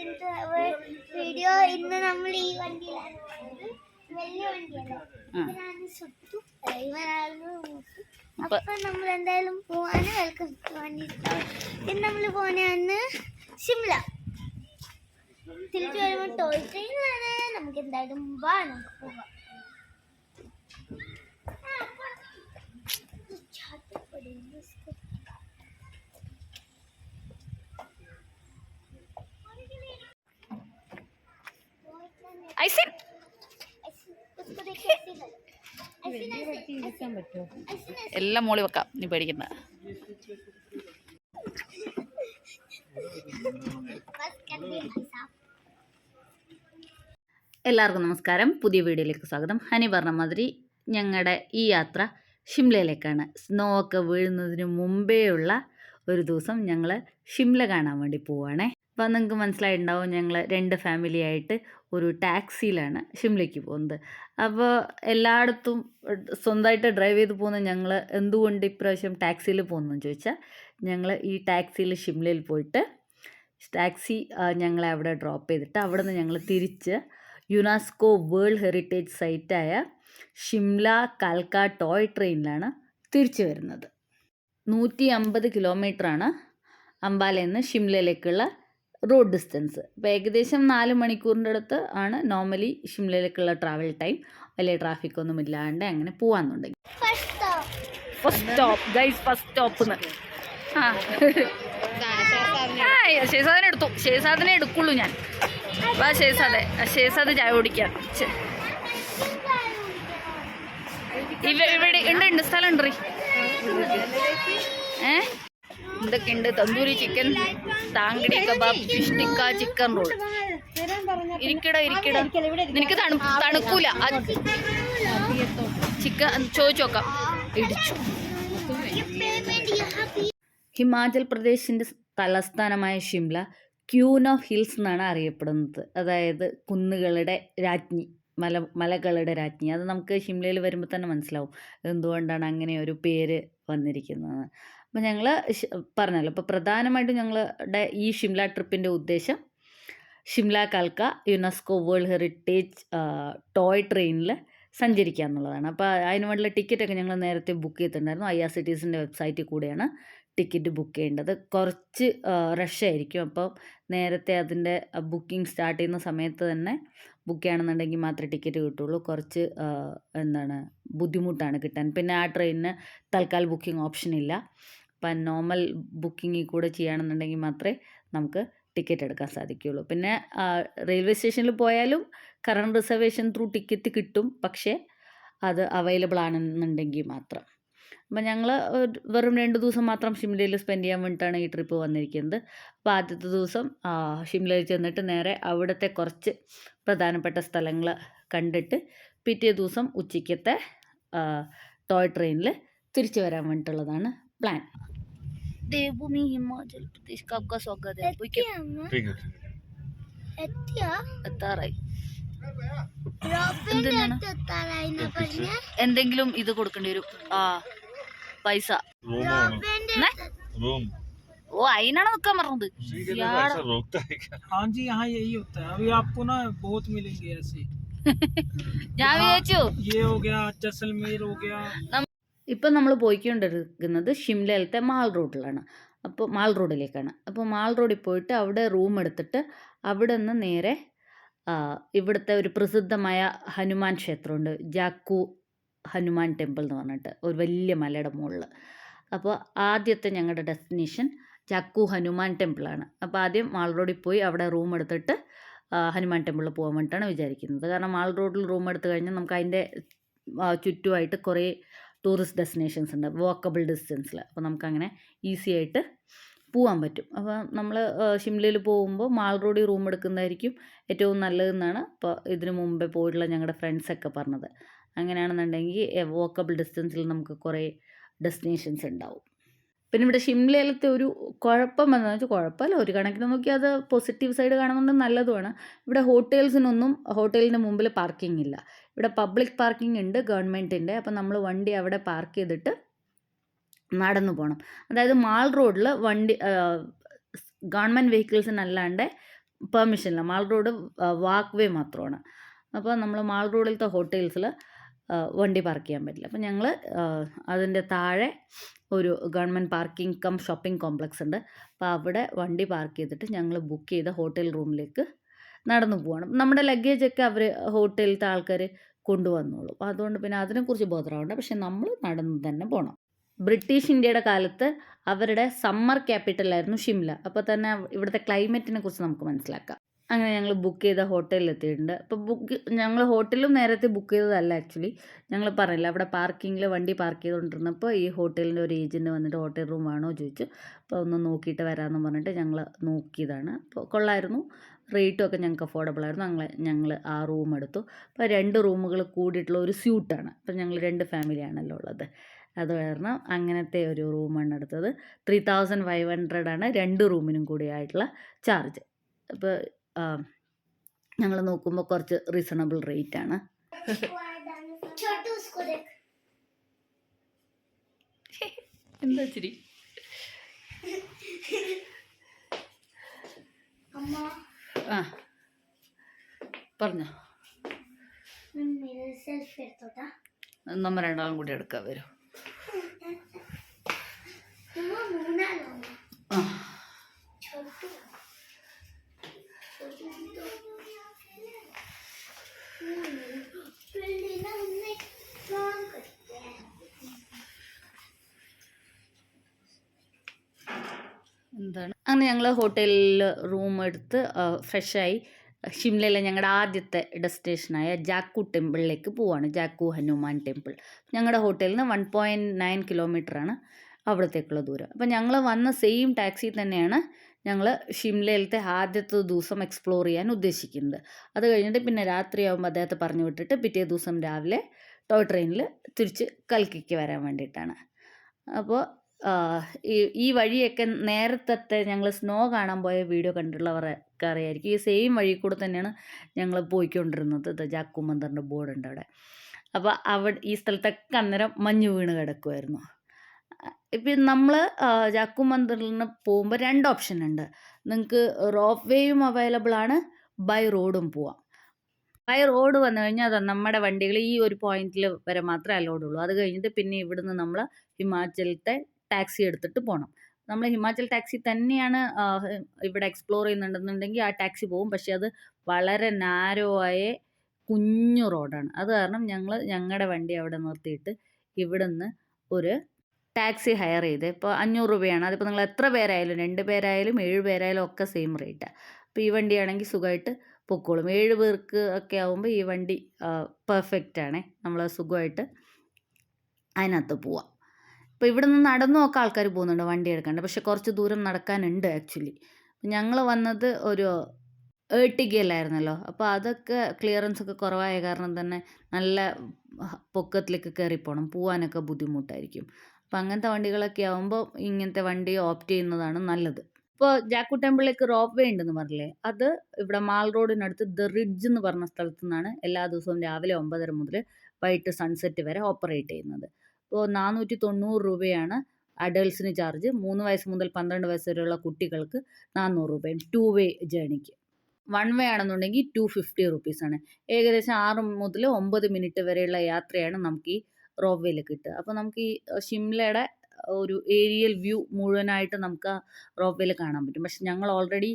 ദിവസത്തെ വീഡിയോ. ഇന്ന് നമ്മൾ ഈ വണ്ടിയിലാണ് പോകുന്നത്. വലിയ വണ്ടിയല്ല, ഇവരാണ് സുത്തു, ഇവരാണ് മൂസു. അപ്പൊ നമ്മൾ എന്തായാലും പോവാന് വെൽക്കം വണ്ടി. ഇന്ന് നമ്മൾ പോവാനാണ് ഷിംല. തിരിച്ചു വരുമ്പോൾ ടോയ് ട്രെയിനാണ്. നമുക്ക് എന്തായാലും പോവാം. എല്ലാം മോളി വെക്കാം, നീ പേടിക്കണ്ട. എല്ലാവർക്കും നമസ്കാരം, പുതിയ വീഡിയോയിലേക്ക് സ്വാഗതം. ഹനി പറഞ്ഞ മാതിരി ഞങ്ങളുടെ ഈ യാത്ര ഷിംലയിലേക്കാണ്. സ്നോ ഒക്കെ വീഴുന്നതിന് മുമ്പേ ഉള്ള ഒരു ദിവസം ഞങ്ങൾ ഷിംല കാണാൻ വേണ്ടി പോവുകയാണേ. അപ്പോൾ നിങ്ങൾക്ക് മനസ്സിലായിട്ടുണ്ടാവും, ഞങ്ങൾ 2 ഫാമിലി ആയിട്ട് ഒരു ടാക്സിയിലാണ് ഷിംലയ്ക്ക് പോകുന്നത്. അപ്പോൾ എല്ലായിടത്തും സ്വന്തമായിട്ട് ഡ്രൈവ് ചെയ്ത് പോകുന്ന ഞങ്ങൾ എന്തുകൊണ്ട് ഇപ്രാവശ്യം ടാക്സിയിൽ പോകുന്നതെന്ന് ചോദിച്ചാൽ, ഞങ്ങൾ ഈ ടാക്സിയിൽ ഷിംലയിൽ പോയിട്ട് ടാക്സി ഞങ്ങളെ അവിടെ ഡ്രോപ്പ് ചെയ്തിട്ട് അവിടെ നിന്ന് ഞങ്ങൾ തിരിച്ച് യുനെസ്കോ വേൾഡ് ഹെറിറ്റേജ് സൈറ്റായ ഷിംല കൽക്ക ടോയ് ട്രെയിനിലാണ് തിരിച്ചു വരുന്നത്. 150 കിലോമീറ്ററാണ് അംബാലയിൽ നിന്ന് ഷിംലയിലേക്കുള്ള റോഡ് ഡിസ്റ്റൻസ്. അപ്പോൾ ഏകദേശം 4 മണിക്കൂറിൻ്റെ അടുത്ത് ആണ് നോർമലി ഷിംലയിലേക്കുള്ള ട്രാവൽ ടൈം. വലിയ ട്രാഫിക് ഒന്നും ഇല്ലാണ്ട് അങ്ങനെ പോവാന്നുണ്ടെങ്കിൽ. First stop guys, first stop. ഷേസാദിനെ എടുത്തു, ഷേസാദിനെ എടുക്കുള്ളൂ ഞാൻ. വാ ഷേസാദ് ചായ കുടിക്കാം. ഇവിടെ ഉണ്ട് സ്ഥലം ഉണ്ട്. എന്തൊക്കെ ഉണ്ട്? Tandoori chicken, tangdi kebab, fish tikka, chicken roll. ഇരിക്കട നിനക്ക് തണുക്കൂല. ചിക്കൻ ചോദിച്ചു നോക്കാം. ഇടിച്ചു. ഹിമാചൽ പ്രദേശിൻ്റെ തലസ്ഥാനമായ ഷിംല ക്യൂൻ ഓഫ് ഹിൽസ് എന്നാണ് അറിയപ്പെടുന്നത്. അതായത് കുന്നുകളുടെ രാജ്ഞി, മലകളുടെ രാജ്ഞി. അത് നമുക്ക് ഷിംലയിൽ വരുമ്പോൾ തന്നെ മനസ്സിലാവും എന്തുകൊണ്ടാണ് അങ്ങനെ ഒരു പേര് വന്നിരിക്കുന്നത്. അപ്പോൾ ഞങ്ങൾ പറഞ്ഞല്ലോ, അപ്പോൾ പ്രധാനമായിട്ടും ഞങ്ങളുടെ ഈ ഷിംല ട്രിപ്പിൻ്റെ ഉദ്ദേശം ഷിംല കൽക്ക യുനെസ്കോ വേൾഡ് ഹെറിറ്റേജ് ടോയ് ട്രെയിനിൽ സഞ്ചരിക്കുക എന്നുള്ളതാണ്. അപ്പോൾ അതിന് വേണ്ടിയുള്ള ടിക്കറ്റൊക്കെ ഞങ്ങൾ നേരത്തെ ബുക്ക് ചെയ്തിട്ടുണ്ടായിരുന്നു. IRCTCൻ്റെ വെബ്സൈറ്റിൽ കൂടെയാണ് ടിക്കറ്റ് ബുക്ക് ചെയ്യേണ്ടത്. കുറച്ച് റഷായിരിക്കും. അപ്പോൾ നേരത്തെ അതിൻ്റെ ബുക്കിംഗ് സ്റ്റാർട്ട് ചെയ്യുന്ന സമയത്ത് തന്നെ ബുക്ക് ചെയ്യണമെന്നുണ്ടെങ്കിൽ മാത്രമേ ടിക്കറ്റ് കിട്ടുള്ളൂ. കുറച്ച് ബുദ്ധിമുട്ടാണ് കിട്ടാൻ. പിന്നെ ആ ട്രെയിനിന് തൽക്കാൽ ബുക്കിംഗ് ഓപ്ഷൻ ഇല്ല. അപ്പം നോർമൽ ബുക്കിങ്ങിൽ കൂടെ ചെയ്യുകയാണെന്നുണ്ടെങ്കിൽ മാത്രമേ നമുക്ക് ടിക്കറ്റ് എടുക്കാൻ സാധിക്കുകയുള്ളൂ. പിന്നെ റെയിൽവേ സ്റ്റേഷനിൽ പോയാലും കറണ്ട് റിസർവേഷൻ ത്രൂ ടിക്കറ്റ് കിട്ടും, പക്ഷേ അത് അവൈലബിൾ ആണെന്നുണ്ടെങ്കിൽ മാത്രം. അപ്പം ഞങ്ങൾ വെറും 2 ദിവസം മാത്രം ഷിംലയിൽ സ്പെൻഡ് ചെയ്യാൻ വേണ്ടിയിട്ടാണ് ഈ ട്രിപ്പ് വന്നിരിക്കുന്നത്. അപ്പോൾ ആദ്യത്തെ ദിവസം ഷിംലയിൽ ചെന്നിട്ട് നേരെ അവിടുത്തെ കുറച്ച് പ്രധാനപ്പെട്ട സ്ഥലങ്ങൾ കണ്ടിട്ട് പിറ്റേ ദിവസം ഉച്ചയ്ക്കത്തെ ടോയ് ട്രെയിനിൽ തിരിച്ചു വരാൻ വേണ്ടിയിട്ടുള്ളതാണ് പ്ലാൻ. ദേവഭൂമി ഹിമാചൽ പ്രദേശ് का स्वागत है. എത്താറായി. എന്തെങ്കിലും ഇത് കൊടുക്കേണ്ടി വരും, പൈസ. ഓ, അതിനാണ് നിൽക്കാൻ പറഞ്ഞത്. ഞാൻ വിചാരിച്ചു ഇപ്പം നമ്മൾ പോയിക്കൊണ്ടിരിക്കുന്നത് ഷിംലയിലത്തെ മാൾ റോഡിലാണ്. അപ്പോൾ മാൾ റോഡിലേക്കാണ്. അപ്പോൾ മാൾ റോഡിൽ പോയിട്ട് അവിടെ റൂം എടുത്തിട്ട് അവിടെ നിന്ന് നേരെ ഇവിടുത്തെ ഒരു പ്രസിദ്ധമായ ഹനുമാൻ ക്ഷേത്രമുണ്ട്, ജാക്കു ഹനുമാൻ ടെമ്പിൾ എന്ന് പറഞ്ഞിട്ട്, ഒരു വലിയ മലയുടെ മുകളിൽ. അപ്പോൾ ആദ്യത്തെ ഞങ്ങളുടെ ഡെസ്റ്റിനേഷൻ ജാക്കു ഹനുമാൻ ടെമ്പിളാണ്. അപ്പോൾ ആദ്യം മാൾ റോഡിൽ പോയി അവിടെ റൂം എടുത്തിട്ട് ഹനുമാൻ ടെമ്പിളിൽ പോകാൻ വേണ്ടിയിട്ടാണ് വിചാരിക്കുന്നത്. കാരണം മാൾ റോഡിൽ റൂം എടുത്തു കഴിഞ്ഞാൽ നമുക്ക് അതിൻ്റെ ചുറ്റുമായിട്ട് കുറേ ടൂറിസ്റ്റ് ഡെസ്റ്റിനേഷൻസ് ഉണ്ട് വാക്കബിൾ ഡിസ്റ്റൻസിൽ. അപ്പോൾ നമുക്കങ്ങനെ ഈസി ആയിട്ട് പോകാൻ പറ്റും. അപ്പോൾ നമ്മൾ ഷിംലയിൽ പോകുമ്പോൾ മാൾ റോഡിൽ റൂം എടുക്കുന്നതായിരിക്കും ഏറ്റവും നല്ലതെന്നാണ് ഇപ്പോൾ ഇതിനു മുമ്പേ പോയിട്ടുള്ള ഞങ്ങളുടെ ഫ്രണ്ട്സൊക്കെ പറഞ്ഞത്. അങ്ങനെയാണെന്നുണ്ടെങ്കിൽ വാക്കബിൾ ഡിസ്റ്റൻസിൽ നമുക്ക് കുറേ ഡെസ്റ്റിനേഷൻസ് ഉണ്ടാവും. പിന്നെ ഇവിടെ ഷിംലയിലത്തെ ഒരു കുഴപ്പം എന്താണെന്ന് വെച്ചാൽ, കുഴപ്പമില്ല, ഒരു കണക്കിന് നോക്കി അത് പോസിറ്റീവ് സൈഡ് കാണുന്നുണ്ട്, നല്ലതുമാണ്. ഇവിടെ ഹോട്ടലിന് മുമ്പിൽ പാർക്കിംഗ് ഇല്ല. ഇവിടെ പബ്ലിക് പാർക്കിംഗ് ഉണ്ട് ഗവൺമെൻറ്റിൻ്റെ. അപ്പം നമ്മൾ വണ്ടി അവിടെ പാർക്ക് ചെയ്തിട്ട് നടന്നു പോകണം. അതായത് മാൾ റോഡിൽ വണ്ടി ഗവൺമെൻറ് വെഹിക്കിൾസിനല്ലാണ്ട് പെർമിഷനില്ല. മാൾ റോഡ് വാക്ക് വേ മാത്രമാണ്. അപ്പോൾ നമ്മൾ മാൾ റോഡിലത്തെ ഹോട്ടൽസിൽ വണ്ടി പാർക്ക് ചെയ്യാൻ പറ്റില്ല. അപ്പോൾ ഞങ്ങൾ അതിൻ്റെ താഴെ ഒരു government parking cum shopping complex ഉണ്ട്. അപ്പോൾ അവിടെ വണ്ടി പാർക്ക് ചെയ്തിട്ട് ഞങ്ങൾ ബുക്ക് ചെയ്ത ഹോട്ടൽ റൂമിലേക്ക് നടന്നു പോവാണ്. നമ്മുടെ ലഗേജൊക്കെ അവർ ഹോട്ടലിലത്തെ ആൾക്കാർ കൊണ്ടുവന്നോളും. അപ്പോൾ അതുകൊണ്ട് പിന്നെ അതിനെക്കുറിച്ച് ബോധറാവണ്ട. പക്ഷെ നമ്മൾ നടന്ന് തന്നെ പോകണം. ബ്രിട്ടീഷ് ഇന്ത്യയുടെ കാലത്ത് അവരുടെ സമ്മർ ക്യാപിറ്റലായിരുന്നു ഷിംല. അപ്പോൾ തന്നെ ഇവിടുത്തെ ക്ലൈമറ്റിനെ കുറിച്ച് നമുക്ക് മനസ്സിലാക്കാം. അങ്ങനെ ഞങ്ങൾ ബുക്ക് ചെയ്ത ഹോട്ടലിൽ എത്തിയിട്ടുണ്ട്. അപ്പോൾ ഞങ്ങൾ ഹോട്ടലും നേരത്തെ ബുക്ക് ചെയ്തതല്ല ആക്ച്വലി. ഞങ്ങൾ പറഞ്ഞില്ല, അവിടെ പാർക്കിങ്ങിൽ വണ്ടി പാർക്ക് ചെയ്തുകൊണ്ടിരുന്നപ്പോൾ ഈ ഹോട്ടലിൻ്റെ ഒരു ഏജൻറ്റ് വന്നിട്ട് ഹോട്ടൽ റൂം ആണോ ചോദിച്ചു. അപ്പോൾ ഒന്ന് നോക്കിയിട്ട് വരാമെന്ന് പറഞ്ഞിട്ട് ഞങ്ങൾ നോക്കിയതാണ്. അപ്പോൾ കൊള്ളായിരുന്നു, റേറ്റും ഒക്കെ ഞങ്ങൾക്ക് അഫോർഡബിൾ ആയിരുന്നു. ഞങ്ങൾ ആ റൂം എടുത്തു. അപ്പോൾ 2 റൂമുകൾ കൂടിയിട്ടുള്ള ഒരു സ്യൂട്ടാണ്. അപ്പോൾ ഞങ്ങൾ 2 ഫാമിലിയാണല്ലോ ഉള്ളത്. അത് കാരണം അങ്ങനത്തെ ഒരു റൂമാണ് എടുത്തത്. 3500 ആണ് 2 റൂമിനും കൂടി ആയിട്ടുള്ള ചാർജ്. അപ്പോൾ ഞങ്ങൾ നോക്കുമ്പോൾ കുറച്ച് റീസണബിൾ റേറ്റാണ്. എന്താ ചിരി? ആ പറഞ്ഞോ. നമ്മൾ 2 കൂടി എടുക്കാൻ വരും. ആ എന്താണ് അങ്ങനെ ഞങ്ങൾ ഹോട്ടലിൽ റൂം എടുത്ത് ഫ്രഷായി ഷിംലയിലെ ഞങ്ങളുടെ ആദ്യത്തെ ഡെസ്റ്റിനേഷനായ ജാക്കു ടെമ്പിളിലേക്ക് പോവാണ്. ജാക്കു ഹനുമാൻ ടെമ്പിൾ ഞങ്ങളുടെ ഹോട്ടലിൽ നിന്ന് 1.9 കിലോമീറ്ററാണ് അവിടത്തേക്കുള്ള ദൂരം. അപ്പോൾ ഞങ്ങൾ വന്ന സെയിം ടാക്സി തന്നെയാണ് ഞങ്ങൾ ഷിംലയിലത്തെ ആദ്യത്തെ ദിവസം എക്സ്പ്ലോർ ചെയ്യാൻ ഉദ്ദേശിക്കുന്നത്. അത് കഴിഞ്ഞിട്ട് പിന്നെ രാത്രിയാകുമ്പോൾ അദ്ദേഹത്തെ പറഞ്ഞു വിട്ടിട്ട് പിറ്റേ ദിവസം രാവിലെ ടോയ് ട്രെയിനിൽ തിരിച്ച് കൽക്കിക്ക് വരാൻ വേണ്ടിയിട്ടാണ്. അപ്പോൾ ഈ വഴിയൊക്കെ നേരത്തെ ഞങ്ങൾ സ്നോ കാണാൻ പോയ വീഡിയോ കണ്ടിട്ടുള്ളവർക്ക് അറിയായിരിക്കും. ഈ സെയിം വഴി കൂടെ തന്നെയാണ് ഞങ്ങൾ പോയിക്കൊണ്ടിരുന്നത്. ജാക്കു മന്ദിറിൻ്റെ ബോർഡുണ്ട് അവിടെ. അപ്പോൾ ഈ സ്ഥലത്തൊക്കെ അന്നേരം മഞ്ഞ് വീണ് കിടക്കുമായിരുന്നു. ഇപ്പം നമ്മൾ ജാക്കു മന്ദിറിൽ നിന്ന് പോകുമ്പോൾ 2 ഓപ്ഷൻ ഉണ്ട്. നിങ്ങൾക്ക് റോപ്പ് വേയും അവൈലബിൾ ആണ്, ബൈ റോഡും പോവാം. ബൈ റോഡ് വന്നു കഴിഞ്ഞാൽ അത് നമ്മുടെ വണ്ടികൾ ഈ ഒരു പോയിന്റിൽ വരെ മാത്രമേ അലോഡ് ഉള്ളൂ. അത് കഴിഞ്ഞിട്ട് പിന്നെ ഇവിടുന്ന് നമ്മൾ ഹിമാചലത്തെ ടാക്സി എടുത്തിട്ട് പോകണം. നമ്മൾ ഹിമാചൽ ടാക്സി തന്നെയാണ് ഇവിടെ എക്സ്പ്ലോർ ചെയ്യുന്നുണ്ടെന്നുണ്ടെങ്കിൽ ആ ടാക്സി പോകും. പക്ഷെ അത് വളരെ നാരോ ആയ കുഞ്ഞു റോഡാണ്. അത് കാരണം ഞങ്ങൾ ഞങ്ങളുടെ വണ്ടി അവിടെ നിർത്തിയിട്ട് ഇവിടുന്ന് ഒരു ടാക്സി ഹയർ ചെയ്ത് ഇപ്പോൾ 500 രൂപയാണ്. അതിപ്പോൾ നിങ്ങൾ എത്ര പേരായാലും 2 പേരായാലും 7 പേരായാലും ഒക്കെ സെയിം റേറ്റാണ്. അപ്പോൾ ഈ വണ്ടിയാണെങ്കിൽ സുഖമായിട്ട് പൊക്കോളും. 7 പേർക്ക് ഒക്കെ ആകുമ്പോൾ ഈ വണ്ടി പെർഫെക്റ്റ് ആണ്. നമ്മൾ സുഖമായിട്ട് അതിനകത്ത് പോവാം. ഇപ്പോൾ ഇവിടെ നിന്ന് നടന്നുമൊക്കെ ആൾക്കാർ പോകുന്നുണ്ട് വണ്ടി എടുക്കാണ്ട്. പക്ഷെ കുറച്ച് ദൂരം നടക്കാനുണ്ട് ആക്ച്വലി. ഞങ്ങൾ വന്നത് ഒരു ഏർട്ടിഗയിലായിരുന്നല്ലോ. അപ്പോൾ അതൊക്കെ ക്ലിയറൻസ് ഒക്കെ കുറവായ കാരണം തന്നെ നല്ല പൊക്കത്തിലേക്ക് കയറിപ്പോണം, പോകാനൊക്കെ ബുദ്ധിമുട്ടായിരിക്കും. അപ്പോൾ അങ്ങനത്തെ വണ്ടികളൊക്കെ ആകുമ്പോൾ ഇങ്ങനത്തെ വണ്ടി ഓപ്റ്റ് ചെയ്യുന്നതാണ് നല്ലത്. ഇപ്പോൾ ജാക്കു ടെമ്പിളിലേക്ക് റോപ്പ് വേ ഉണ്ടെന്ന് പറഞ്ഞില്ലേ, അത് ഇവിടെ മാൾ റോഡിനടുത്ത് ദ റിഡ്ജ് എന്ന് പറഞ്ഞ സ്ഥലത്തു നിന്നാണ് എല്ലാ ദിവസവും രാവിലെ 9:30 മുതൽ വൈകിട്ട് സൺസെറ്റ് വരെ ഓപ്പറേറ്റ് ചെയ്യുന്നത്. ഇപ്പോൾ 490 രൂപയാണ് അഡൾട്ട്സിന് ചാർജ്. 3 വയസ്സ് മുതൽ 12 വയസ്സ് വരെയുള്ള കുട്ടികൾക്ക് 400 രൂപയും 2 വേ ജേണിക്ക്. 1 വേ ആണെന്നുണ്ടെങ്കിൽ 250 റുപ്പീസാണ്. ഏകദേശം 6 മുതൽ 9 മിനിറ്റ് വരെയുള്ള യാത്രയാണ് നമുക്ക് ഈ റോപ്പ് വേയിൽ കിട്ടുക. അപ്പോൾ നമുക്ക് ഈ ഷിംലയുടെ ഒരു ഏരിയൽ വ്യൂ മുഴുവനായിട്ട് നമുക്ക് ആ റോപ്പ് വേയിൽ കാണാൻ പറ്റും. പക്ഷെ ഞങ്ങൾ ഓൾറെഡി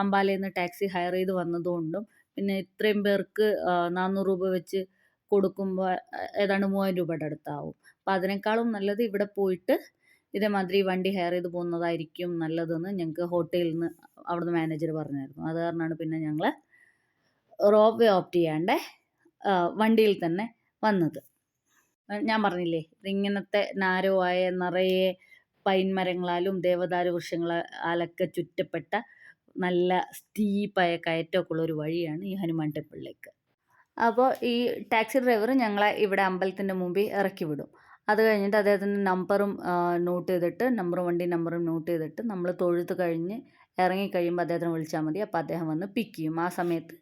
അംബാലയിൽ നിന്ന് ടാക്സി ഹയർ ചെയ്ത് വന്നതുകൊണ്ടും പിന്നെ ഇത്രയും പേർക്ക് 400 രൂപ വെച്ച് കൊടുക്കുമ്പോൾ ഏതാണ്ട് 3000 രൂപയുടെ അടുത്താവും. അപ്പോൾ അതിനേക്കാളും നല്ലത് ഇവിടെ പോയിട്ട് ഇതേമാതിരി വണ്ടി ഹയർ ചെയ്ത് പോകുന്നതായിരിക്കും നല്ലതെന്ന് ഞങ്ങൾക്ക് ഹോട്ടലിൽ നിന്ന് അവിടുന്ന് മാനേജർ പറഞ്ഞായിരുന്നു. അത് കാരണമാണ് പിന്നെ ഞങ്ങൾ റോപ്പ് വേ ഓപ്റ്റ് ചെയ്യാണ്ട് വണ്ടിയിൽ തന്നെ വന്നത്. ഞാൻ പറഞ്ഞില്ലേ, ഇതിങ്ങനത്തെ നാരോ ആയ നിറയെ പൈൻ മരങ്ങളാലും ദേവദാരു വൃക്ഷങ്ങളാലൊക്കെ ചുറ്റപ്പെട്ട നല്ല സ്റ്റീപ്പായ കയറ്റമൊക്കെ ഉള്ളൊരു വഴിയാണ് ഈ ഹനുമാൻ ടെമ്പിളിലേക്ക്. അപ്പോൾ ഈ ടാക്സി ഡ്രൈവർ ഞങ്ങളെ ഇവിടെ അമ്പലത്തിൻ്റെ മുമ്പിൽ ഇറക്കി വിടും. അത് കഴിഞ്ഞിട്ട് അദ്ദേഹത്തിൻ്റെ നമ്പറും നോട്ട് ചെയ്തിട്ട് വണ്ടി നമ്പറും നോട്ട് ചെയ്തിട്ട് നമ്മൾ തൊഴുത്ത് കഴിഞ്ഞ് ഇറങ്ങിക്കഴിയുമ്പോൾ അദ്ദേഹത്തിനെ വിളിച്ചാൽ മതി. അപ്പോൾ അദ്ദേഹം വന്ന് പിക്ക് ചെയ്യും. ആ സമയത്ത്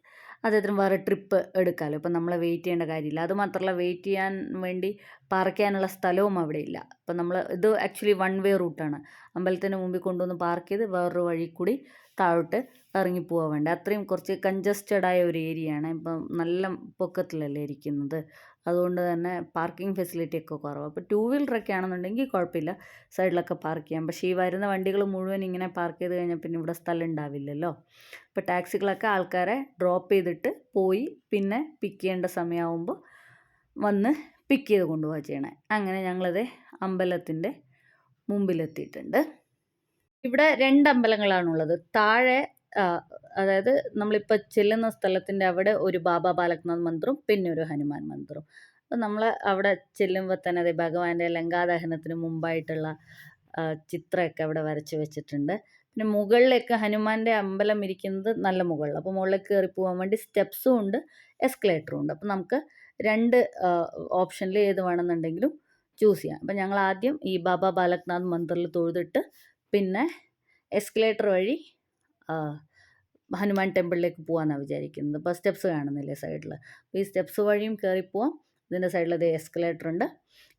അദ്ദേഹത്തിന് വേറെ ട്രിപ്പ് എടുക്കാമല്ലോ. ഇപ്പം നമ്മളെ വെയിറ്റ് ചെയ്യേണ്ട കാര്യമില്ല. അതുമാത്രമല്ല വെയിറ്റ് ചെയ്യാൻ വേണ്ടി പാർക്ക് ചെയ്യാനുള്ള സ്ഥലവും അവിടെ ഇല്ല. അപ്പം ഇത് ആക്ച്വലി 1 വേ റൂട്ടാണ്. അമ്പലത്തിൻ്റെ മുമ്പിൽ കൊണ്ടുവന്ന് പാർക്ക് ചെയ്ത് വേറൊരു വഴി കൂടി താഴോട്ട് ഇറങ്ങിപ്പോവാൻ വേണ്ടി. അത്രയും കുറച്ച് കൺജസ്റ്റഡായ ഒരു ഏരിയയാണ്. ഇപ്പം നല്ല പൊക്കത്തിലല്ലേ ഇരിക്കുന്നത്, അതുകൊണ്ട് തന്നെ പാർക്കിംഗ് ഫെസിലിറ്റിയൊക്കെ കുറവാണ്. അപ്പോൾ 2 വീലറൊക്കെ ആണെന്നുണ്ടെങ്കിൽ കുഴപ്പമില്ല, സൈഡിലൊക്കെ പാർക്ക് ചെയ്യാം. പക്ഷേ ഈ വരുന്ന വണ്ടികൾ മുഴുവൻ ഇങ്ങനെ പാർക്ക് ചെയ്ത് കഴിഞ്ഞാൽ പിന്നെ ഇവിടെ സ്ഥലം ഉണ്ടാവില്ലല്ലോ. അപ്പോൾ ടാക്സികളൊക്കെ ആൾക്കാരെ ഡ്രോപ്പ് ചെയ്തിട്ട് പോയി പിന്നെ പിക്ക് ചെയ്യേണ്ട സമയമാകുമ്പോൾ വന്ന് പിക്ക് ചെയ്ത് കൊണ്ടുപോവുക ചെയ്യണേ. അങ്ങനെ ഞങ്ങളത് അമ്പലത്തിൻ്റെ മുമ്പിലെത്തിയിട്ടുണ്ട്. ഇവിടെ 2 അമ്പലങ്ങളാണുള്ളത്. താഴെ അതായത് നമ്മളിപ്പോൾ ചെല്ലുന്ന സ്ഥലത്തിൻ്റെ അവിടെ ഒരു ബാബ ബാലക്നാഥ് മന്ദിറും പിന്നെ ഒരു ഹനുമാൻ മന്ദിറും. അപ്പോൾ നമ്മൾ അവിടെ ചെല്ലുമ്പോൾ തന്നെ അതെ ഭഗവാന്റെ ലങ്കാദഹനത്തിന് മുമ്പായിട്ടുള്ള ചിത്രമൊക്കെ അവിടെ വരച്ച് വെച്ചിട്ടുണ്ട്. പിന്നെ മുകളിലേക്ക് ഹനുമാൻ്റെ അമ്പലം ഇരിക്കുന്നത് നല്ല മുകളിൽ. അപ്പോൾ മുകളിലേക്ക് കയറി പോകാൻ വേണ്ടി സ്റ്റെപ്സും ഉണ്ട്, എസ്കലേറ്ററും ഉണ്ട്. അപ്പോൾ നമുക്ക് 2 ഓപ്ഷനിൽ ഏത് വേണമെന്നുണ്ടെങ്കിലും ചൂസ് ചെയ്യാം. അപ്പോൾ ഞങ്ങൾ ആദ്യം ഈ ബാബ ബാലക്നാഥ് മന്ദിറിൽ തൊഴുതിട്ട് പിന്നെ എസ്കലേറ്റർ വഴി ഹനുമാൻ ടെമ്പിളിലേക്ക് പോകാമെന്നാണ് വിചാരിക്കുന്നത്. അപ്പോൾ സ്റ്റെപ്സ് കാണുന്നില്ലേ സൈഡിൽ, അപ്പോൾ ഈ സ്റ്റെപ്സ് വഴിയും കയറിപ്പോവാം. ഇതിൻ്റെ സൈഡിൽ ഇത് എസ്കലേറ്റർ ഉണ്ട്,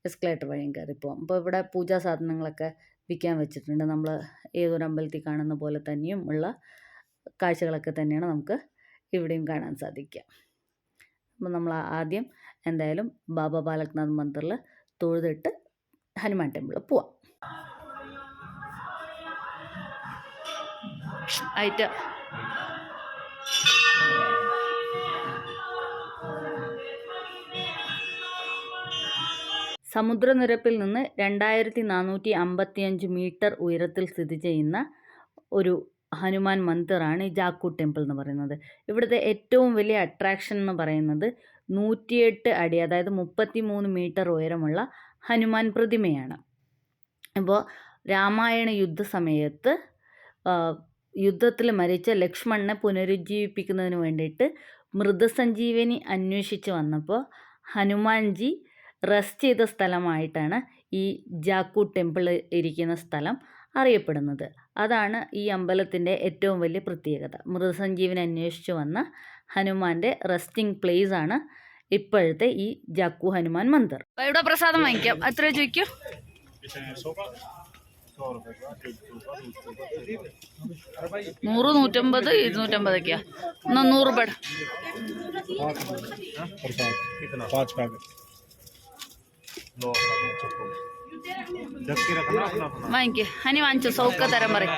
എസ്കലേറ്റർ വഴിയും കയറിപ്പോവാം. അപ്പോൾ ഇവിടെ പൂജാ സാധനങ്ങളൊക്കെ വിൽക്കാൻ വെച്ചിട്ടുണ്ട്. നമ്മൾ ഏതൊരു അമ്പലത്തിൽ കാണുന്ന പോലെ തന്നെയും ഉള്ള കാഴ്ചകളൊക്കെ തന്നെയാണ് നമുക്ക് ഇവിടെയും കാണാൻ സാധിക്കുക. അപ്പോൾ നമ്മൾ ആദ്യം എന്തായാലും ബാബ ബാലക്നാഥ് മന്ദിറിൽ തൊഴുതിട്ട് ഹനുമാൻ ടെമ്പിളിൽ പോവാം. ആയിട്ട് സമുദ്രനിരപ്പിൽ നിന്ന് 2455 മീറ്റർ ഉയരത്തിൽ സ്ഥിതി ചെയ്യുന്ന ഒരു ഹനുമാൻ മന്ദിറാണ് ഈ ജാക്കു ടെമ്പിൾ എന്ന് പറയുന്നത്. ഇവിടുത്തെ ഏറ്റവും വലിയ അട്രാക്ഷൻ എന്ന് പറയുന്നത് 108 അടി അതായത് 33 മീറ്റർ ഉയരമുള്ള ഹനുമാൻ പ്രതിമയാണ്. അപ്പോൾ രാമായണ യുദ്ധസമയത്ത് യുദ്ധത്തിൽ മരിച്ച ലക്ഷ്മണനെ പുനരുജ്ജീവിപ്പിക്കുന്നതിന് വേണ്ടിയിട്ട് മൃതസഞ്ജീവനി അന്വേഷിച്ച് വന്നപ്പോൾ ഹനുമാൻജി റെസ്റ്റ് ചെയ്ത സ്ഥലമായിട്ടാണ് ഈ ജാക്കു ടെമ്പിൾ ഇരിക്കുന്ന സ്ഥലം അറിയപ്പെടുന്നത്. അതാണ് ഈ അമ്പലത്തിൻ്റെ ഏറ്റവും വലിയ പ്രത്യേകത. മൃതസഞ്ജീവനി അന്വേഷിച്ച് വന്ന ഹനുമാൻ്റെ റെസ്റ്റിംഗ് പ്ലേസ് ആണ് ഇപ്പോഴത്തെ ഈ ജാക്കു ഹനുമാൻ മന്ദിർ. ഇവിടെ പ്രസാദം വാങ്ങിക്കാം. എത്ര ചോദിക്കും? 100, 150, 250 എന്നാ 100 രൂപ വാങ്ങിക്കേ. ഹനി വാങ്ങിച്ചോ, സൗക്ക തരം പറയും.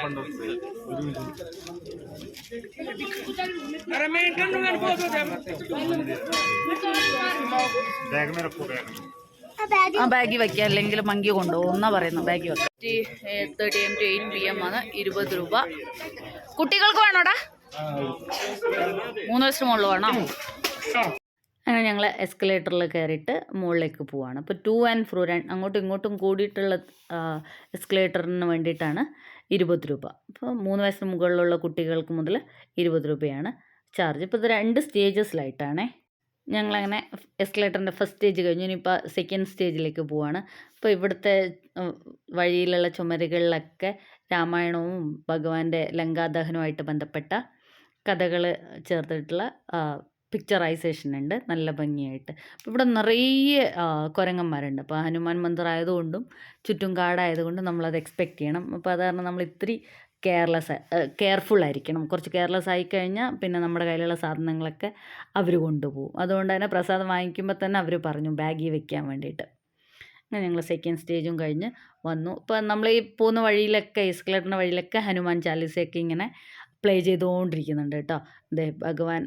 ആ ബാഗിൽ വയ്ക്കാം, അല്ലെങ്കിൽ മങ്കി കൊണ്ടുപോകും എന്നാ പറയുന്നു. ബാഗിൽ വെക്കാം. 30 AM to 8 PM ആണ്. 20 രൂപ. കുട്ടികൾക്ക് വേണോടാ? 3 വയസ്സിന് മുകളിൽ വേണോ? അങ്ങനെ ഞങ്ങൾ എസ്കലേറ്ററിൽ കയറിയിട്ട് മുകളിലേക്ക് പോവാണ്. അപ്പോൾ 2 and fro അങ്ങോട്ടും ഇങ്ങോട്ടും കൂടിയിട്ടുള്ള എസ്കലേറ്ററിന് വേണ്ടിയിട്ടാണ് 20 രൂപ. അപ്പോൾ 3 വയസ്സിന് മുകളിലുള്ള കുട്ടികൾക്ക് മുതൽ 20 രൂപയാണ് ചാർജ്. ഇപ്പോൾ ഇത് 2 സ്റ്റേജസിലായിട്ടാണേ. ഞങ്ങളങ്ങനെ എസ്കലേറ്ററിൻ്റെ ഫസ്റ്റ് സ്റ്റേജ് കഴിഞ്ഞു, ഇനിയിപ്പോൾ സെക്കൻഡ് സ്റ്റേജിലേക്ക് പോവാണ്. അപ്പോൾ ഇവിടുത്തെ വഴിയിലുള്ള ചുമരുകളിലൊക്കെ രാമായണവും ഭഗവാന്റെ ലങ്കാദഹനവുമായിട്ട് ബന്ധപ്പെട്ട കഥകൾ ചേർത്തിട്ടുള്ള പിക്ചറൈസേഷൻ ഉണ്ട്, നല്ല ഭംഗിയായിട്ട്. അപ്പോൾ ഇവിടെ നിറയെ കുരങ്ങന്മാരുണ്ട്. അപ്പോൾ ഹനുമാൻ മന്ദിർ ആയതുകൊണ്ടും ചുറ്റും കാടായതുകൊണ്ടും നമ്മളത് എക്സ്പെക്റ്റ് ചെയ്യണം. അപ്പോൾ അത് കാരണം നമ്മൾ ഇത്തിരി കെയർഫുൾ ആയിരിക്കണം. കുറച്ച് കെയർലെസ് ആയിക്കഴിഞ്ഞാൽ പിന്നെ നമ്മുടെ കയ്യിലുള്ള സാധനങ്ങളൊക്കെ അവർ കൊണ്ടുപോകും. അതുകൊണ്ട് തന്നെ പ്രസാദം വാങ്ങിക്കുമ്പോൾ തന്നെ അവർ പറഞ്ഞു ബാഗിൽ വെക്കാൻ വേണ്ടിയിട്ട്. അങ്ങനെ ഞങ്ങൾ സെക്കൻഡ് സ്റ്റേജും കഴിഞ്ഞ് വന്നു. ഇപ്പോൾ നമ്മൾ ഈ പോകുന്ന വഴിയിലൊക്കെ എസ്കലേറ്ററിൻ്റെ വഴിയിലൊക്കെ ഹനുമാൻ ചാലീസയൊക്കെ ഇങ്ങനെ പ്ലേ ചെയ്തുകൊണ്ടിരിക്കുന്നുണ്ട് കേട്ടോ. അതെ, ഭഗവാൻ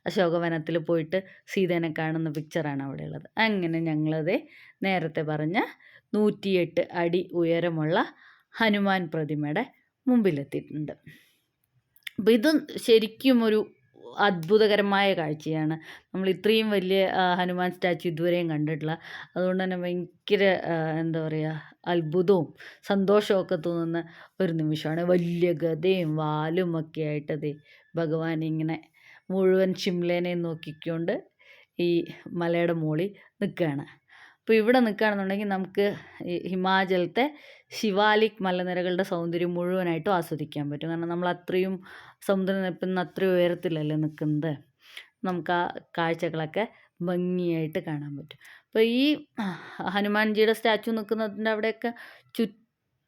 അശോകവനത്തിൽ പോയിട്ട് സീതേനെ കാണുന്ന പിക്ചറാണ് അവിടെ ഉള്ളത്. അങ്ങനെ ഞങ്ങളത് നേരത്തെ പറഞ്ഞ 108 അടി ഉയരമുള്ള ഹനുമാൻ പ്രതിമയുടെ മുമ്പിലെത്തിയിട്ടുണ്ട്. അപ്പോൾ ഇത് ശരിക്കും ഒരു അത്ഭുതകരമായ കാഴ്ചയാണ്. നമ്മൾ ഇത്രയും വലിയ ഹനുമാൻ സ്റ്റാച്ചു ഇതുവരെയും കണ്ടിട്ടില്ല. അതുകൊണ്ട് തന്നെ ഭയങ്കര എന്താ പറയുക, അത്ഭുതവും സന്തോഷമൊക്കെ തോന്നുന്ന ഒരു നിമിഷമാണ്. വലിയ ഗദയും വാലും ഒക്കെ ആയിട്ടത് ഭഗവാൻ ഇങ്ങനെ മുഴുവൻ ഷിംലേനെ നോക്കിക്കൊണ്ട് ഈ മലയുടെ മുകളിൽ നിൽക്കുകയാണ്. അപ്പോൾ ഇവിടെ നിൽക്കുകയാണെന്നുണ്ടെങ്കിൽ നമുക്ക് ഈ ഹിമാചലത്തെ ശിവാലിക് മലനിരകളുടെ സൗന്ദര്യം മുഴുവനായിട്ടും ആസ്വദിക്കാൻ പറ്റും. കാരണം നമ്മൾ അത്രയും സമുദ്രനിരപ്പിൽ നിന്ന് അത്രയും ഉയരത്തിലല്ലേ നിൽക്കുന്നത്. നമുക്ക് ആ കാഴ്ചകളൊക്കെ ഭംഗിയായിട്ട് കാണാൻ പറ്റും. അപ്പോൾ ഈ ഹനുമാൻജിയുടെ സ്റ്റാച്ചു നിൽക്കുന്നതിൻ്റെ അവിടെയൊക്കെ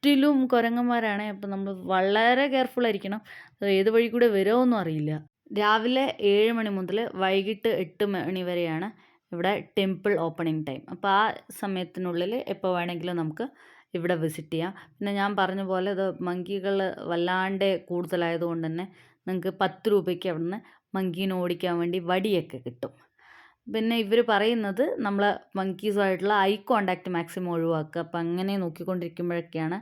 ചുറ്റിലും കുരങ്ങന്മാരാണ്. അപ്പം നമ്മൾ വളരെ കെയർഫുൾ ആയിരിക്കണം. അത് ഏത് വഴി കൂടെ വരുമോന്നും അറിയില്ല. രാവിലെ 7 മണി മുതൽ വൈകിട്ട് 8 മണി വരെയാണ് ഇവിടെ ടെമ്പിൾ ഓപ്പണിംഗ് ടൈം. അപ്പോൾ ആ സമയത്തിനുള്ളിൽ എപ്പോൾ വേണമെങ്കിലും നമുക്ക് ഇവിടെ വിസിറ്റ് ചെയ്യാം. പിന്നെ ഞാൻ പറഞ്ഞ പോലെ ഇത് മങ്കികൾ വല്ലാണ്ട് കൂടുതലായതുകൊണ്ട് തന്നെ നിങ്ങൾക്ക് 10 രൂപയ്ക്ക് അവിടുന്ന് മങ്കീനെ ഓടിക്കാൻ വേണ്ടി വടിയൊക്കെ കിട്ടും. പിന്നെ ഇവർ പറയുന്നത് നമ്മൾ മങ്കീസുമായിട്ടുള്ള ഐ കോണ്ടാക്റ്റ് മാക്സിമം ഒഴിവാക്കുക. അപ്പം അങ്ങനെ നോക്കിക്കൊണ്ടിരിക്കുമ്പോഴൊക്കെയാണ്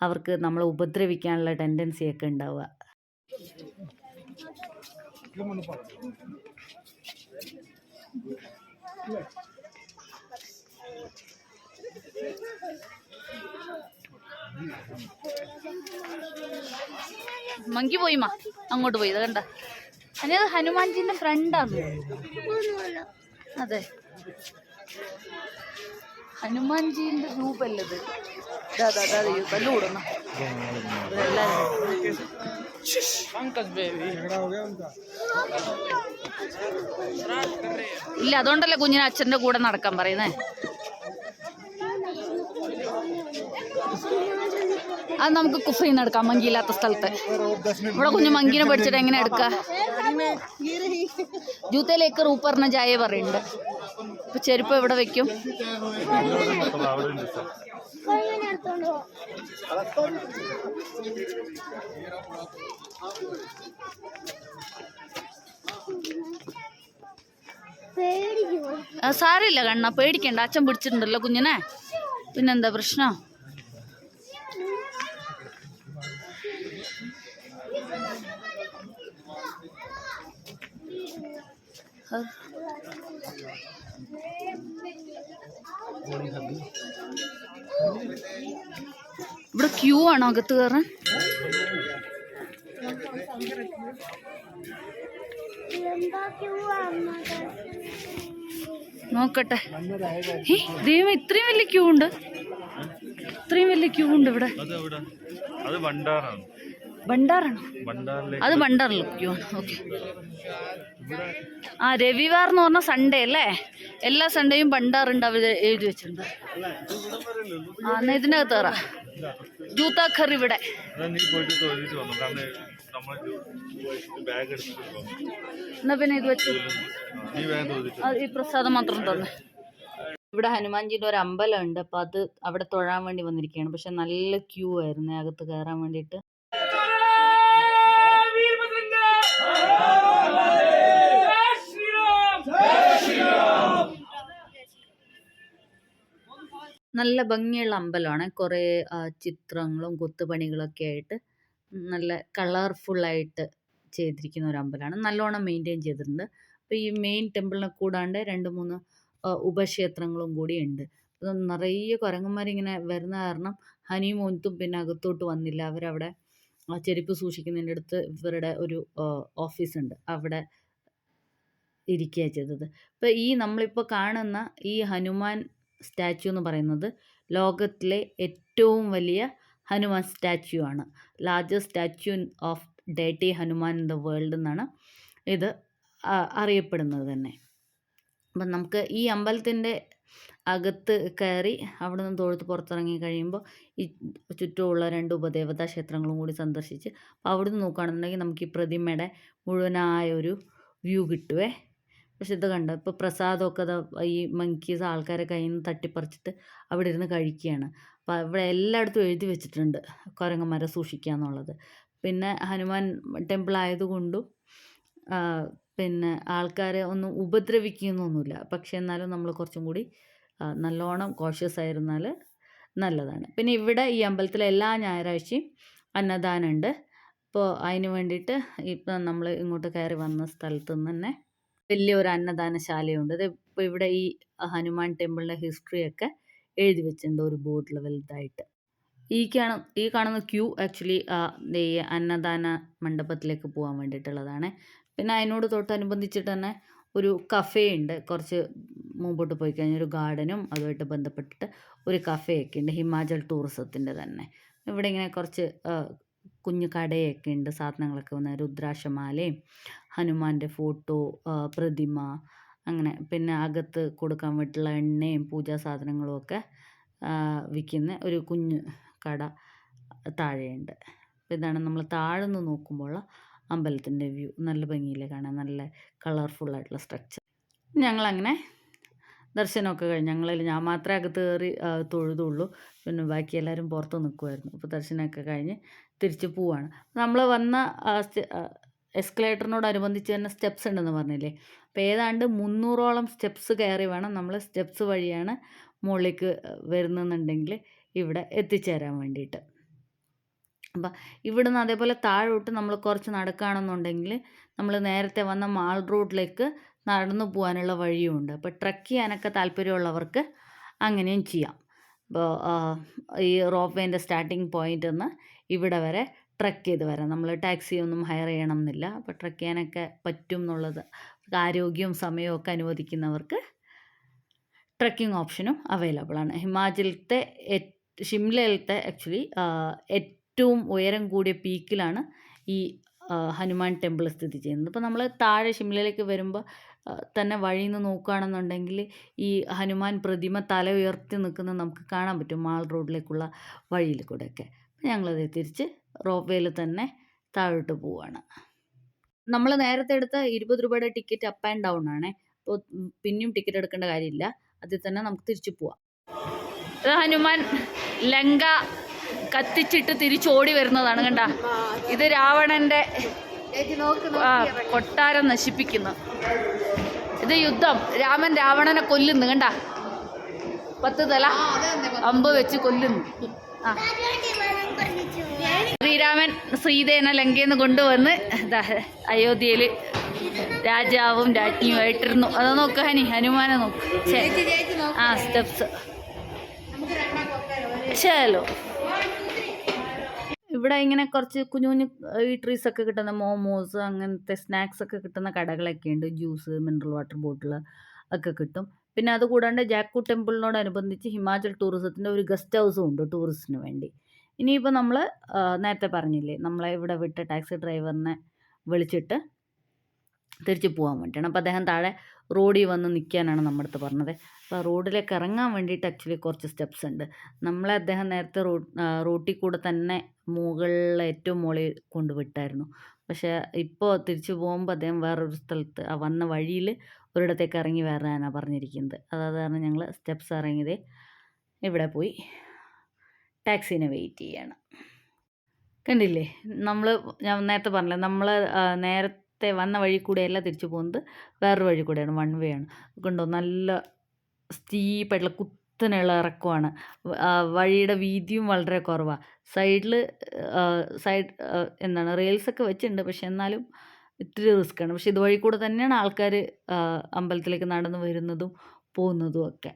അവർക്ക് നമ്മളെ ഉപദ്രവിക്കാനുള്ള ടെൻഡൻസിയൊക്കെ ഉണ്ടാവുക. മങ്കി പോയിമാ അങ്ങോട്ട് പോയി, ഇത് കണ്ട അതിനത് ഹനുമാൻജിന്റെ ഫ്രണ്ടാണ്. അതെ, ഹനുമാൻജിന്റെ രൂപല്ലത്. തല്ലുകൂടുന്ന ഇല്ല, അതുകൊണ്ടല്ലേ കുഞ്ഞിനെ അച്ഛൻ്റെ കൂടെ നടക്കാൻ പറയുന്നേ. അത് നമുക്ക് കുഫയിൽ നിന്ന് എടുക്കാം, മങ്കി ഇല്ലാത്ത സ്ഥലത്ത്. ഇവിടെ കുഞ്ഞു മങ്കീനെ പഠിച്ചിട്ട് എങ്ങനെ എടുക്കുക? ജൂത്തയിലേക്ക് ഊപ്പറിന് ജായ പറയുന്നുണ്ട്. ഇപ്പൊ ചെരുപ്പ് എവിടെ വെക്കും? സാരമില്ല കണ്ണ, പേടിക്കണ്ട. അച്ഛൻ പിടിച്ചിട്ടുണ്ടല്ലോ കുഞ്ഞിനെ, പിന്നെന്താ പ്രശ്നം? ഇവിടെ ക്യൂ ആണോ അകത്ത് കയറാൻ? നോക്കട്ടെ. ദൈവം, ഇത്രയും വലിയ ക്യൂ ഉണ്ട്, ഇത്രയും വലിയ ക്യൂ ഉണ്ട് ഇവിടെ. ഭണ്ഡാറാണോ? അത് ഭണ്ഡാറിൽ ക്യൂ ആണ്. ഓക്കെ. ആ, രവിവാർ എന്ന് പറഞ്ഞാൽ സൺഡേ അല്ലേ? എല്ലാ സൺഡേയും ഭണ്ഡാറുണ്ട്, അവർ എഴുതി വെച്ചിട്ടുണ്ട്. ആ, എന്നാ ഇതിനകത്ത് കയറാം. ജൂത്താ ഖർ ഇവിടെ. എന്നാ പിന്നെ ഇത് വെച്ചു, ഈ പ്രസാദം മാത്രം തന്നെ. ഇവിടെ ഹനുമാൻജിൻ്റെ ഒരു അമ്പലം ഉണ്ട്, അപ്പം അത് അവിടെ തൊഴാൻ വേണ്ടി വന്നിരിക്കുകയാണ്. പക്ഷെ നല്ല ക്യൂ ആയിരുന്നു അകത്ത് കയറാൻ വേണ്ടിയിട്ട്. നല്ല ഭംഗിയുള്ള അമ്പലമാണ്. കുറേ ചിത്രങ്ങളും കൊത്തുപണികളൊക്കെ ആയിട്ട് നല്ല കളർഫുള്ളായിട്ട് ചെയ്തിരിക്കുന്ന ഒരു അമ്പലമാണ്. നല്ലോണം മെയിൻറ്റെയിൻ ചെയ്തിട്ടുണ്ട്. അപ്പോൾ ഈ മെയിൻ ടെമ്പിളിനെ കൂടാണ്ട് 2-3 ഉപക്ഷേത്രങ്ങളും കൂടി ഉണ്ട്. അപ്പോൾ നിറയെ കുരങ്ങന്മാരിങ്ങനെ വരുന്ന കാരണം ഹനിയും മോൻതും പിന്നെ അകത്തോട്ട് വന്നില്ല. അവരവിടെ ചെരുപ്പ് സൂക്ഷിക്കുന്നതിൻ്റെ അടുത്ത് ഇവരുടെ ഒരു ഓഫീസുണ്ട്, അവിടെ ഇരിക്കുകയാണ് ചെയ്തത്. ഇപ്പോൾ ഈ നമ്മളിപ്പോൾ കാണുന്ന ഈ ഹനുമാൻ സ്റ്റാച്യു എന്ന് പറയുന്നത് ലോകത്തിലെ ഏറ്റവും വലിയ ഹനുമാൻ സ്റ്റാച്യു ആണ്. Largest statue of deity Hanuman in the world എന്നാണ് ഇത് അറിയപ്പെടുന്നത് തന്നെ. അപ്പം നമുക്ക് ഈ അമ്പലത്തിൻ്റെ അകത്ത് കയറി അവിടെ നിന്ന് തൊഴുത്ത് പുറത്തിറങ്ങി കഴിയുമ്പോൾ ഈ ചുറ്റുമുള്ള 2 ഉപദേവതാ ക്ഷേത്രങ്ങളും കൂടി സന്ദർശിച്ച് അവിടെ നിന്ന് നോക്കുകയാണെന്നുണ്ടെങ്കിൽ നമുക്ക് ഈ പ്രതിമയുടെ മുഴുവനായൊരു വ്യൂ കിട്ടുവേ. പക്ഷെ ഇത് കണ്ടോ, ഇപ്പോൾ പ്രസാദമൊക്കെ ഈ മങ്കീസ് ആൾക്കാരെ കയ്യിൽ നിന്ന് തട്ടിപ്പറിച്ചിട്ട് അവിടെ ഇരുന്ന് കഴിക്കുകയാണ്. അപ്പോൾ ഇവിടെ എല്ലായിടത്തും എഴുതി വെച്ചിട്ടുണ്ട് കുരങ്ങന്മാരെ സൂക്ഷിക്കുക എന്നുള്ളത്. പിന്നെ ഹനുമാൻ ടെമ്പിൾ ആയതുകൊണ്ടും പിന്നെ ആൾക്കാരെ ഒന്നും ഉപദ്രവിക്കുന്നൊന്നുമില്ല. പക്ഷെ എന്നാലും നമ്മൾ കുറച്ചും കൂടി നല്ലോണം കോഷ്യസ് ആയിരുന്നാൽ നല്ലതാണ്. പിന്നെ ഇവിടെ ഈ അമ്പലത്തിൽ എല്ലാ ഞായറാഴ്ചയും അന്നദാനം ഉണ്ട്. അപ്പോൾ അതിന് വേണ്ടിയിട്ട് ഇപ്പം നമ്മൾ ഇങ്ങോട്ട് കയറി വന്ന സ്ഥലത്ത് നിന്ന് തന്നെ വലിയൊരു അന്നദാനശാലയുണ്ട്. ഇത് ഇപ്പോൾ ഇവിടെ ഈ ഹനുമാൻ ടെമ്പിളിൻ്റെ ഹിസ്റ്ററിയൊക്കെ എഴുതി വെച്ചിട്ടുണ്ട് ഒരു ബോർഡിൽ വലുതായിട്ട്. ഈ കാണുന്ന ക്യൂ ആക്ച്വലി ഈ അന്നദാന മണ്ഡപത്തിലേക്ക് പോകാൻ വേണ്ടിയിട്ടുള്ളതാണ്. പിന്നെ അതിനോട് തൊട്ടനുബന്ധിച്ചിട്ട് തന്നെ ഒരു കഫേ ഉണ്ട്. കുറച്ച് മുമ്പോട്ട് പോയി കഴിഞ്ഞാൽ ഒരു ഗാർഡനും അതുമായിട്ട് ബന്ധപ്പെട്ടിട്ട് ഒരു കഫേയൊക്കെ ഉണ്ട്, ഹിമാചൽ ടൂറിസത്തിൻ്റെ തന്നെ. ഇവിടെ ഇങ്ങനെ കുറച്ച് കുഞ്ഞു കടയൊക്കെ ഉണ്ട്, സാധനങ്ങളൊക്കെ വന്ന രുദ്രാക്ഷമാലയും ഹനുമാൻ്റെ ഫോട്ടോ, പ്രതിമ, അങ്ങനെ പിന്നെ അകത്ത് കൊടുക്കാൻ വേണ്ടിയിട്ടുള്ള എണ്ണയും പൂജാ സാധനങ്ങളും ഒക്കെ വിൽക്കുന്ന ഒരു കുഞ്ഞു കട താഴെയുണ്ട്. അപ്പോൾ ഇതാണ് നമ്മൾ താഴെ നിന്ന് നോക്കുമ്പോൾ അമ്പലത്തിൻ്റെ വ്യൂ. നല്ല ഭംഗിയില്ലേ കാണാൻ, നല്ല കളർഫുള്ളായിട്ടുള്ള സ്ട്രക്ചർ. ഞങ്ങളങ്ങനെ ദർശനമൊക്കെ കഴിഞ്ഞ് ഞാൻ മാത്രമേ അകത്ത് കയറി തൊഴുതുള്ളൂ. പിന്നെ ബാക്കി എല്ലാവരും പുറത്ത് നിൽക്കുമായിരുന്നു. അപ്പോൾ ദർശനമൊക്കെ കഴിഞ്ഞ് തിരിച്ച് പോവാണ്. നമ്മൾ വന്ന എസ്കലേറ്ററിനോടനുബന്ധിച്ച് തന്നെ സ്റ്റെപ്സ് ഉണ്ടെന്ന് പറഞ്ഞില്ലേ. അപ്പോൾ ഏതാണ്ട് 300ഓളം സ്റ്റെപ്സ് കയറി വേണം നമ്മൾ സ്റ്റെപ്സ് വഴിയാണ് മുകളിലേക്ക് വരുന്നെന്നുണ്ടെങ്കിൽ ഇവിടെ എത്തിച്ചേരാൻ വേണ്ടിയിട്ട്. അപ്പം ഇവിടുന്ന് അതേപോലെ താഴോട്ട് നമ്മൾ കുറച്ച് നടക്കുകയാണെന്നുണ്ടെങ്കിൽ നമ്മൾ നേരത്തെ വന്ന മാൾ റോഡിലേക്ക് നടന്നു പോകാനുള്ള വഴിയുമുണ്ട്. അപ്പോൾ ട്രക്ക് ചെയ്യാനൊക്കെ താല്പര്യമുള്ളവർക്ക് അങ്ങനെയും ചെയ്യാം. അപ്പോൾ ഈ റോപ്പ് വേൻ്റെ സ്റ്റാർട്ടിങ് പോയിൻ്റിൽ നിന്ന് ഇവിടെ വരെ ട്രക്ക് ചെയ്ത് വരാം. നമ്മൾ ടാക്സി ഒന്നും ഹയർ ചെയ്യണം എന്നില്ല. അപ്പോൾ ട്രക്ക് ചെയ്യാനൊക്കെ പറ്റും എന്നുള്ളത്, ആരോഗ്യവും സമയവും ഒക്കെ അനുവദിക്കുന്നവർക്ക് ട്രക്കിംഗ് ഓപ്ഷനും അവൈലബിൾ ആണ്. ഹിമാചലത്തെ ഷിംലയിലത്തെ ആക്ച്വലി ഏറ്റവും ഉയരം കൂടിയ പീക്കിലാണ് ഈ ഹനുമാൻ ടെമ്പിൾ സ്ഥിതി ചെയ്യുന്നത്. ഇപ്പോൾ നമ്മൾ താഴെ ഷിംലയിലേക്ക് വരുമ്പോൾ തന്നെ വഴിയിൽ നിന്ന് നോക്കുകയാണെന്നുണ്ടെങ്കിൽ ഈ ഹനുമാൻ പ്രതിമ തല ഉയർത്തി നിൽക്കുന്നത് നമുക്ക് കാണാൻ പറ്റും മാൾ റോഡിലേക്കുള്ള വഴിയിൽ കൂടെയൊക്കെ. ഞങ്ങളത് തിരിച്ച് റോപ്പ് വേയിൽ തന്നെ താഴോട്ട് പോവുകയാണ്. നമ്മൾ നേരത്തെ എടുത്ത 20 രൂപയുടെ ടിക്കറ്റ് അപ്പ് ആൻഡ് ഡൗൺ ആണ്. അപ്പോൾ പിന്നെയും ടിക്കറ്റ് എടുക്കേണ്ട കാര്യമില്ല, അതിൽ തന്നെ നമുക്ക് തിരിച്ചു പോവാം. ഹനുമാൻ ലങ്ക കത്തിച്ചിട്ട് തിരിച്ചോടി വരുന്നതാണ് കണ്ട. ഇത് രാവണൻ്റെ കൊട്ടാരം നശിപ്പിക്കുന്നു. ഇത് യുദ്ധം, രാമൻ രാവണനെ കൊല്ലുന്നു കണ്ട. 10 തല അമ്പ് വെച്ച് കൊല്ലുന്നു. ശ്രീരാമൻ സീതേനെ ലങ്കയിൽ നിന്ന് കൊണ്ടുവന്ന് അയോധ്യയിൽ രാജാവും രാജ്ഞിയുമായിട്ടിരുന്നു. അത് നോക്ക് ഹനുമാനെ നോക്ക്. സ്റ്റെപ്സ് ചലോ. ഇവിടെ ഇങ്ങനെ കുറച്ച് കുഞ്ഞു കുഞ്ഞു ഈ ട്രീസൊക്കെ കിട്ടുന്ന മോമോസ് അങ്ങനത്തെ സ്നാക്സ് ഒക്കെ കിട്ടുന്ന കടകളൊക്കെ ഉണ്ട്. ജ്യൂസ്, മിനറൽ വാട്ടർ ബോട്ടിൽ ഒക്കെ കിട്ടും. പിന്നെ അതുകൂടാണ്ട് ജാക്കു ടെമ്പിളിനോടനുബന്ധിച്ച് ഹിമാചൽ ടൂറിസത്തിൻ്റെ ഒരു ഗസ്റ്റ് ഹൗസും ഉണ്ട് ടൂറിസ്റ്റിന് വേണ്ടി. ഇനിയിപ്പോൾ നമ്മൾ നേരത്തെ പറഞ്ഞില്ലേ, നമ്മളെ ഇവിടെ വിട്ട ടാക്സി ഡ്രൈവറിനെ വിളിച്ചിട്ട് തിരിച്ച് പോകാൻ വേണ്ടിയാണ്. അപ്പോൾ അദ്ദേഹം താഴെ റോഡിൽ വന്ന് നിൽക്കാനാണ് നമ്മുടെ അടുത്ത് പറഞ്ഞത്. അപ്പോൾ റോഡിലേക്ക് ഇറങ്ങാൻ വേണ്ടിയിട്ട് ആക്ച്വലി കുറച്ച് സ്റ്റെപ്സ് ഉണ്ട്. നമ്മളെ അദ്ദേഹം നേരത്തെ റോട്ടിൽ കൂടെ തന്നെ മുകളിൽ ഏറ്റവും മുകളിൽ കൊണ്ടുവിട്ടായിരുന്നു. പക്ഷേ ഇപ്പോൾ തിരിച്ചു പോകുമ്പോൾ അദ്ദേഹം വേറൊരു സ്ഥലത്ത് വന്ന വഴിയിൽ ഒരിടത്തേക്ക് ഇറങ്ങി വരാനാണ് പറഞ്ഞിരിക്കുന്നത്. അതായത് കാരണം ഞങ്ങൾ സ്റ്റെപ്സ് ഇറങ്ങിയത് ഇവിടെ പോയി ടാക്സീനെ വെയിറ്റ് ചെയ്യണം. കണ്ടില്ലേ, ഞാൻ നേരത്തെ പറഞ്ഞില്ലേ, നമ്മൾ നേരത്തെ വന്ന വഴി കൂടെയല്ല തിരിച്ചു പോകുന്നത്, വേറൊരു വഴി കൂടെയാണ്, വൺ വേ ആണ്. കണ്ടോ, നല്ല സ്റ്റീപ്പായിട്ടുള്ള കുത്തനെയുള്ള ഇറക്കമാണ്. വഴിയുടെ വീതിയും വളരെ കുറവാണ്. സൈഡ് എന്താണ് റെയിൽസൊക്കെ വെച്ചിട്ടുണ്ട്, പക്ഷെ എന്നാലും ഇത്തിരി റിസ്ക്കാണ്. പക്ഷെ ഇതുവഴി കൂടെ തന്നെയാണ് ആൾക്കാർ അമ്പലത്തിലേക്ക് നടന്നു വരുന്നതും പോകുന്നതും ഒക്കെ.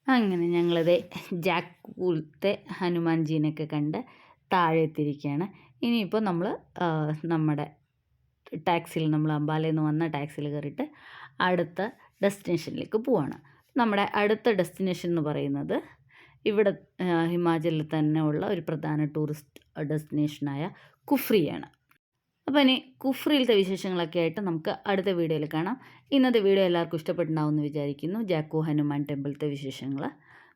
അങ്ങനെ ഞങ്ങളത് ജാക്കൂലത്തെ ഹനുമാൻജീനെയൊക്കെ കണ്ട് താഴെ എത്തിയിരിക്കുകയാണ്. ഇനിയിപ്പോൾ നമ്മൾ നമ്മുടെ ടാക്സിയിൽ, നമ്മൾ അംബാലയിൽ നിന്ന് വന്ന ടാക്സിയിൽ കയറിയിട്ട് അടുത്ത ഡെസ്റ്റിനേഷനിലേക്ക് പോവാണ്. നമ്മുടെ അടുത്ത ഡെസ്റ്റിനേഷൻ എന്ന് പറയുന്നത് ഇവിടെ ഹിമാചലിൽ തന്നെ ഉള്ള ഒരു പ്രധാന ടൂറിസ്റ്റ് ഡെസ്റ്റിനേഷനായ കുഫ്രിയാണ്. അപ്പോൾ ഇനി കുഫ്രിയിലത്തെ വിശേഷങ്ങളൊക്കെ ആയിട്ട് നമുക്ക് അടുത്ത വീഡിയോയിൽ കാണാം. ഇന്നത്തെ വീഡിയോ എല്ലാവർക്കും ഇഷ്ടപ്പെട്ടുണ്ടാവുമെന്ന് വിചാരിക്കുന്നു, ജാക്കു ഹനുമാൻ ടെമ്പിളത്തെ വിശേഷങ്ങൾ.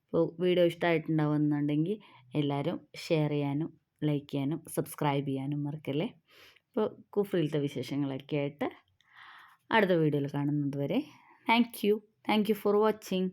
അപ്പോൾ വീഡിയോ ഇഷ്ടമായിട്ടുണ്ടാവുമെന്നുണ്ടെങ്കിൽ എല്ലാവരും ഷെയർ ചെയ്യാനും ലൈക്ക് ചെയ്യാനും സബ്സ്ക്രൈബ് ചെയ്യാനും മറക്കല്ലേ. അപ്പോൾ കുഫ്രിയിലത്തെ വിശേഷങ്ങളൊക്കെ ആയിട്ട് അടുത്ത വീഡിയോയിൽ കാണുന്നത് വരെ താങ്ക് യു ഫോർ വാച്ചിങ്.